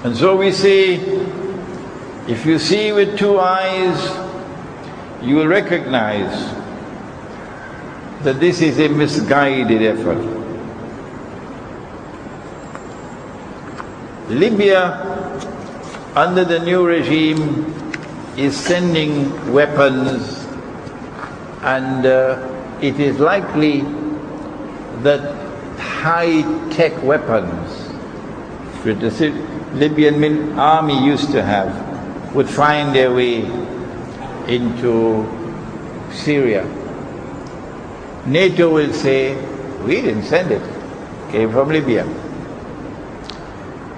And so we say, if you see with two eyes, you will recognize that this is a misguided effort. Libya, under the new regime, is sending weapons, and it is likely that high-tech weapons that the Libyan army used to have would find their way into Syria. NATO will say, we didn't send it, it came from Libya.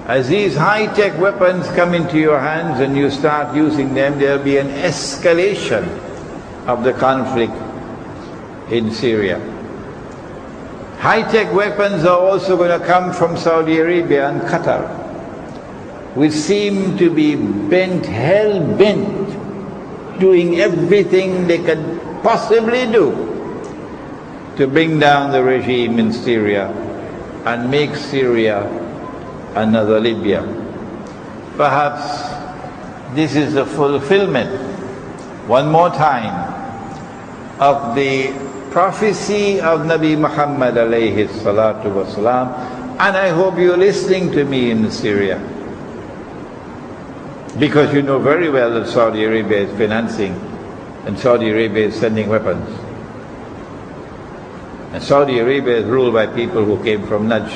As these high-tech weapons come into your hands and you start using them, there will be an escalation of the conflict in Syria. High-tech weapons are also going to come from Saudi Arabia and Qatar, which seem to be hell-bent, doing everything they can possibly do to bring down the regime in Syria and make Syria another Libya. Perhaps this is the fulfillment, one more time, of the prophecy of Nabi Muhammad alayhi salatu wasalam, and I hope you're listening to me in Syria, because you know very well that Saudi Arabia is financing and Saudi Arabia is sending weapons. And Saudi Arabia is ruled by people who came from Najd.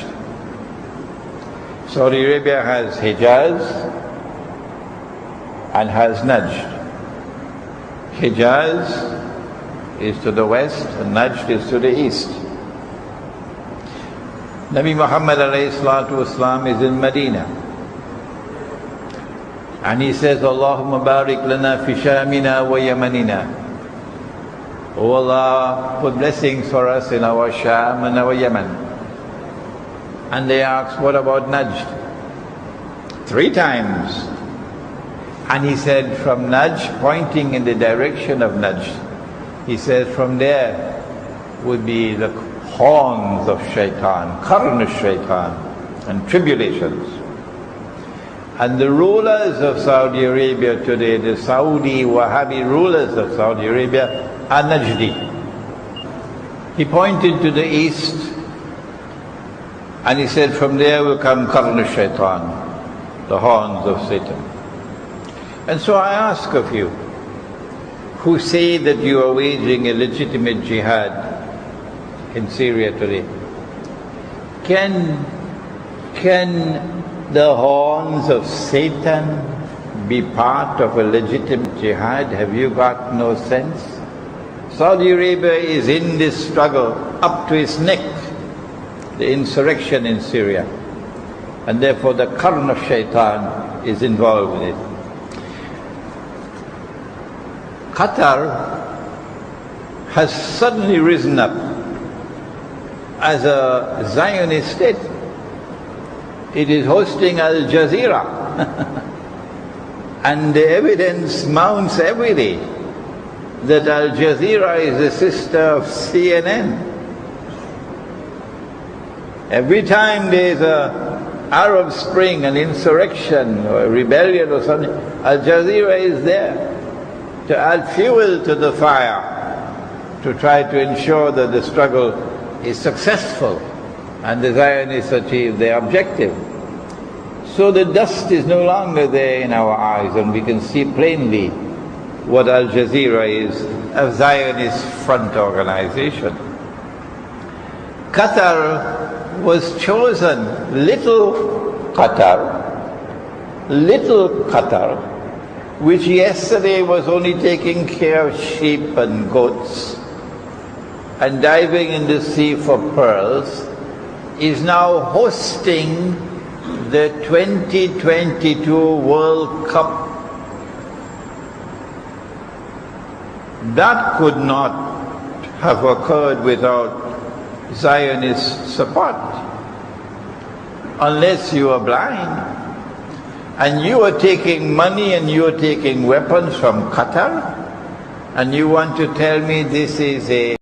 Saudi Arabia has Hijaz and has Najd. Hijaz is to the west and Najd is to the east. Nabi Muhammad alayhi salatu wasalam is in Medina. And he says, Allahumma barik lana fi shamina wa yamanina. Oh Allah, put blessings for us in our Sham and our Yemen. And they asked, what about Najd? 3 times. And he said, from Najd, pointing in the direction of Najd, he says, from there would be the horns of Shaitan, qarn of Shaitan, and tribulations. And the rulers of Saudi Arabia today, the Saudi Wahhabi rulers of Saudi Arabia, are Najdi. He pointed to the east, and he said, from there will come qarn of Shaitan, the horns of Satan. And so I ask of you, who say that you are waging a legitimate jihad in Syria today, can the horns of Satan be part of a legitimate jihad? Have you got no sense? Saudi Arabia is in this struggle up to its neck, the insurrection in Syria, and therefore the qarn of Shaitan is involved with it. Qatar has suddenly risen up as a Zionist state. It is hosting Al Jazeera and the evidence mounts every day that Al Jazeera is a sister of CNN. Every time there's an Arab Spring, an insurrection or a rebellion or something, Al Jazeera is there to add fuel to the fire, to try to ensure that the struggle is successful and the Zionists achieve their objective. So the dust is no longer there in our eyes, and we can see plainly what Al Jazeera is, a Zionist front organization. Qatar was chosen, little Qatar, which yesterday was only taking care of sheep and goats and diving in the sea for pearls, is now hosting the 2022 World Cup. That could not have occurred without Zionist support, unless you are blind. And you are taking money and you are taking weapons from Qatar, and you want to tell me this is a